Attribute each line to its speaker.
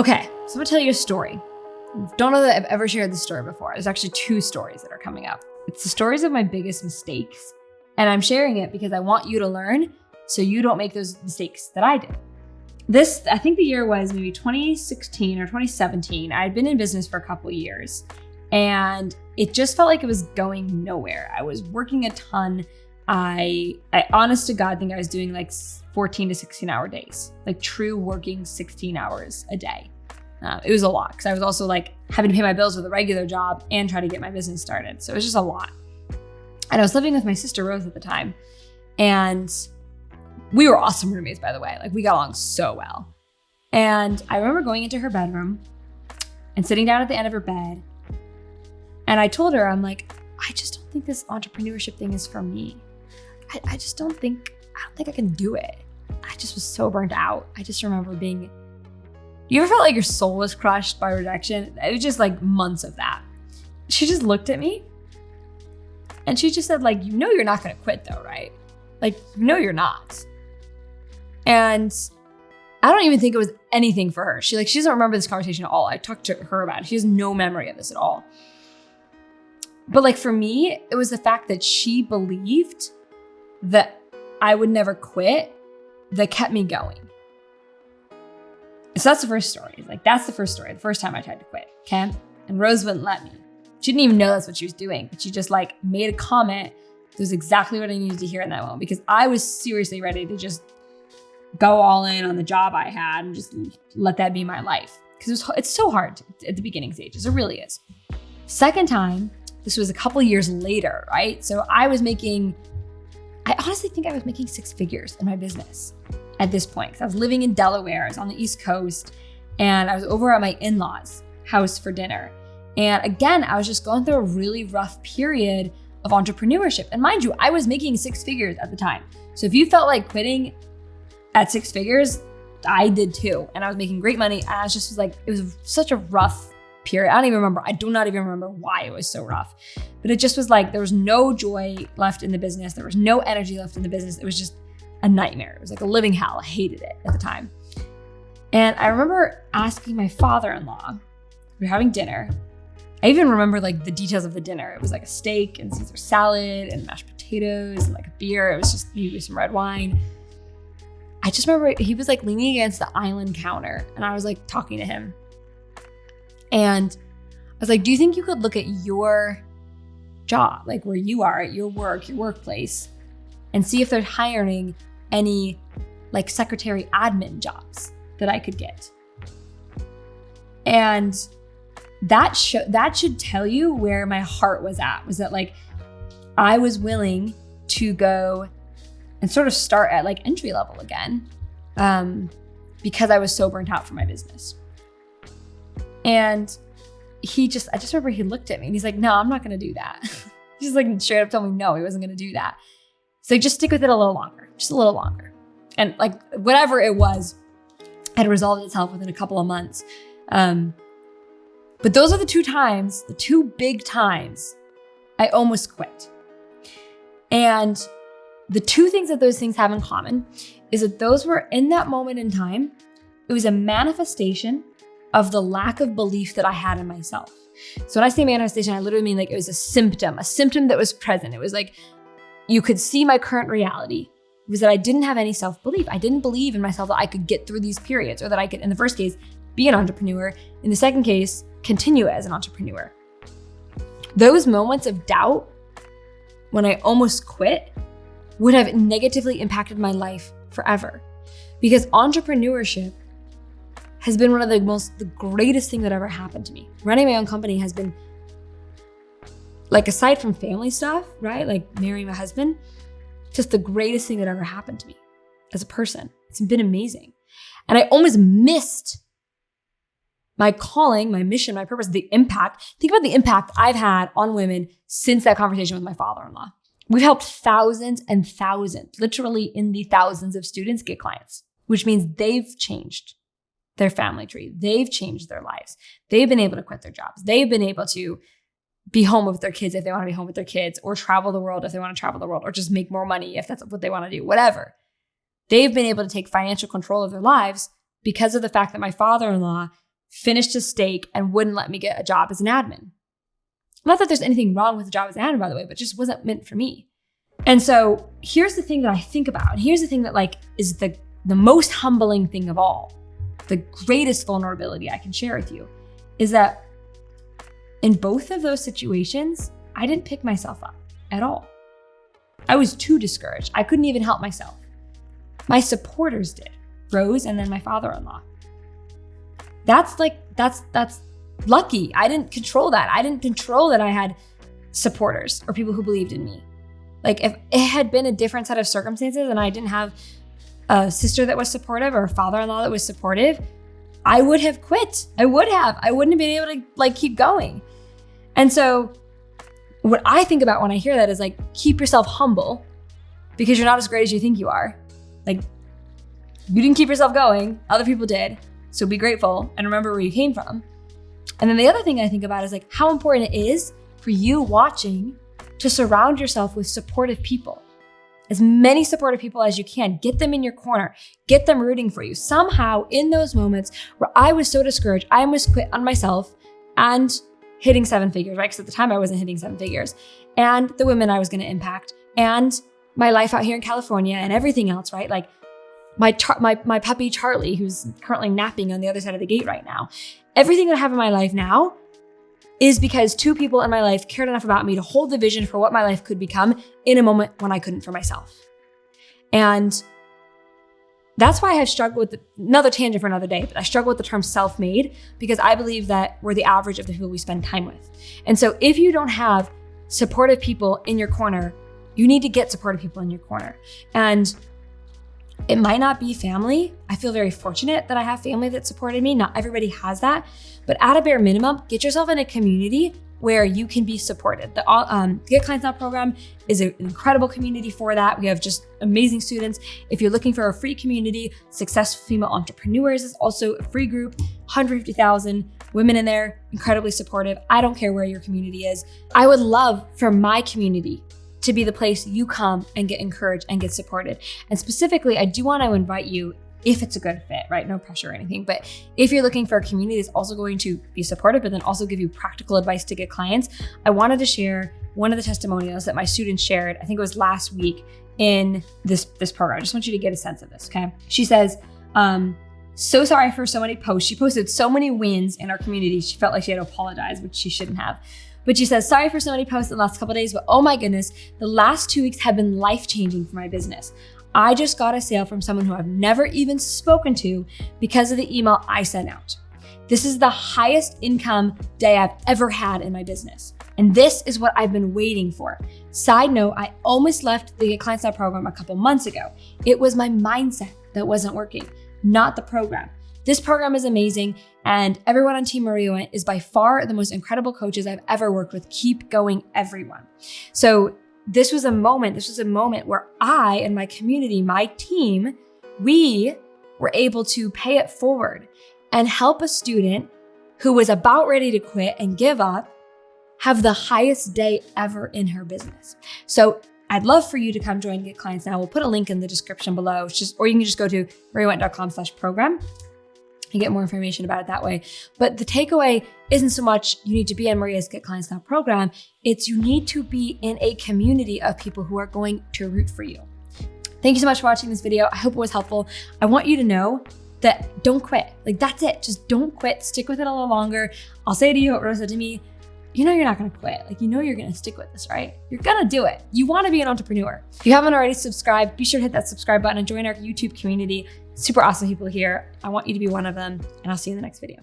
Speaker 1: Okay, so I'm gonna tell you a story. Don't know that I've ever shared this story before. There's actually 2 stories that are coming up. It's the stories of my biggest mistakes. And I'm sharing it because I want you to learn so you don't make those mistakes that I did. This, I think the year was maybe 2016 or 2017. I had been in business for a couple of years and it just felt like it was going nowhere. I was working a ton. I honest to God think I was doing like 14 to 16 hour days, like true working 16 hours a day. It was a lot because I was also like having to pay my bills with a regular job and try to get my business started. So it was just a lot. And I was living with my sister Rose at the time. And we were awesome roommates, by the way. Like we got along so well. And I remember going into her bedroom and sitting down at the end of her bed. And I told her, I'm like, I just don't think this entrepreneurship thing is for me. I don't think I can do it. I just was so burnt out. I just remember being, you ever felt like your soul was crushed by rejection? It was just like months of that. She just looked at me and she just said like, you know, you're not going to quit though, right? Like, you know, you're not. And I don't even think it was anything for her. She doesn't remember this conversation at all. I talked to her about it. She has no memory of this at all. But like for me, it was the fact that she believed that I would never quit that kept me going. So that's the first story. Like that's the first story. The first time I tried to quit, okay? And Rose wouldn't let me. She didn't even know that's what she was doing, but she just like made a comment. That was exactly what I needed to hear in that moment because I was seriously ready to just go all in on the job I had and just let that be my life. Because it's so hard at the beginning stages. It really is. Second time, this was a couple years later, right? So I honestly think I was making 6 figures in my business at this point because I was living in Delaware. I was on the East Coast and I was over at my in-laws' house for dinner. And again, I was just going through a really rough period of entrepreneurship. And mind you, I was making 6 figures at the time. So if you felt like quitting at 6 figures, I did too. And I was making great money. And I was just like, it was such a rough period. I do not even remember why it was so rough. But it just was like, there was no joy left in the business. There was no energy left in the business. It was just a nightmare. It was like a living hell. I hated it at the time. And I remember asking my father-in-law, we were having dinner. I even remember like the details of the dinner. It was like a steak and Caesar salad and mashed potatoes and like a beer. It was just maybe some red wine. I just remember he was like leaning against the island counter and I was like talking to him. And I was like, do you think you could look at your job, like where you are at your work, your workplace, and see if they're hiring any like secretary admin jobs that I could get? And that should tell you where my heart was at, was that like I was willing to go and sort of start at like entry level again because I was so burnt out from my business. And I just remember he looked at me and he's like, no, I'm not going to do that. He just like straight up told me no, he wasn't going to do that. So just stick with it a little longer, just a little longer. And like whatever it was had resolved itself within a couple of months. But those are the 2 times, the 2 big times I almost quit. And the 2 things that those things have in common is that those were in that moment in time, it was a manifestation of the lack of belief that I had in myself. So when I say manifestation, I literally mean like it was a symptom that was present. It was like, you could see my current reality. It was that I didn't have any self-belief. I didn't believe in myself that I could get through these periods or that I could, in the first case, be an entrepreneur. In the second case, continue as an entrepreneur. Those moments of doubt when I almost quit would have negatively impacted my life forever because entrepreneurship has been one of the greatest thing that ever happened to me. Running my own company has been like, aside from family stuff, right? Like marrying my husband, just the greatest thing that ever happened to me as a person. It's been amazing. And I almost missed my calling, my mission, my purpose, the impact. Think about the impact I've had on women since that conversation with my father-in-law. We've helped thousands and thousands, literally in the thousands of students get clients, which means they've changed their family tree. They've changed their lives. They've been able to quit their jobs. They've been able to be home with their kids if they want to be home with their kids, or travel the world if they want to travel the world, or just make more money if that's what they want to do, whatever. They've been able to take financial control of their lives because of the fact that my father-in-law finished a steak and wouldn't let me get a job as an admin. Not that there's anything wrong with a job as an admin, by the way, but it just wasn't meant for me. And so here's the thing that I think about. And here's the thing that like is the most humbling thing of all. The greatest vulnerability I can share with you is that in both of those situations, I didn't pick myself up at all. I was too discouraged. I couldn't even help myself. My supporters did, Rose and then my father-in-law. That's lucky. I didn't control that. I didn't control that I had supporters or people who believed in me. Like if it had been a different set of circumstances and I didn't have a sister that was supportive or a father-in-law that was supportive, I would have quit. I wouldn't have been able to like keep going. And so what I think about when I hear that is like, keep yourself humble because you're not as great as you think you are. Like you didn't keep yourself going, other people did. So be grateful and remember where you came from. And then the other thing I think about is like how important it is for you watching to surround yourself with supportive people. As many supportive people as you can. Get them in your corner. Get them rooting for you. Somehow in those moments where I was so discouraged, I almost quit on myself and hitting 7 figures, right? Because at the time I wasn't hitting 7 figures. And the women I was going to impact and my life out here in California and everything else, right? Like my puppy Charlie, who's currently napping on the other side of the gate right now. Everything that I have in my life now is because 2 people in my life cared enough about me to hold the vision for what my life could become in a moment when I couldn't for myself. And that's why I've struggled with another tangent for another day, but I struggle with the term self-made because I believe that we're the average of the people we spend time with. And so if you don't have supportive people in your corner, you need to get supportive people in your corner. And it might not be family. I feel very fortunate that I have family that supported me. Not everybody has that, but at a bare minimum, get yourself in a community where you can be supported. The Get Clients Now program is an incredible community for that. We have just amazing students. If you're looking for a free community, Successful Female Entrepreneurs is also a free group, 150,000 women in there, incredibly supportive. I don't care where your community is. I would love for my community to be the place you come and get encouraged and get supported. And specifically, I do want to invite you, if it's a good fit, right? No pressure or anything, but if you're looking for a community that's also going to be supportive, but then also give you practical advice to get clients, I wanted to share one of the testimonials that my students shared, I think it was last week in this program. I just want you to get a sense of this, okay? She says, so sorry for so many posts. She posted so many wins in our community. She felt like she had to apologize, which she shouldn't have. But she says, sorry for so many posts in the last couple of days, but oh my goodness, the last 2 weeks have been life-changing for my business. I just got a sale from someone who I've never even spoken to because of the email I sent out. This is the highest income day I've ever had in my business. And this is what I've been waiting for. Side note, I almost left the Get Clients Now program a couple months ago. It was my mindset that wasn't working, not the program. This program is amazing, and everyone on Team Maria Wendt is by far the most incredible coaches I've ever worked with. Keep going, everyone. So this was a moment where I and my community, my team, we were able to pay it forward and help a student who was about ready to quit and give up have the highest day ever in her business. So I'd love for you to come join Get Clients Now. We'll put a link in the description below, or you can just go to mariawendt.com/program. and get more information about it that way. But the takeaway isn't so much you need to be in Maria's Get Clients Now program, it's you need to be in a community of people who are going to root for you. Thank you so much for watching this video. I hope it was helpful. I want you to know that don't quit. Like that's it, just don't quit. Stick with it a little longer. I'll say to you what Rose said to me, you know you're not gonna quit. Like you know you're gonna stick with this, right? You're gonna do it. You wanna be an entrepreneur. If you haven't already subscribed, be sure to hit that subscribe button and join our YouTube community. Super awesome people here. I want you to be one of them, and I'll see you in the next video.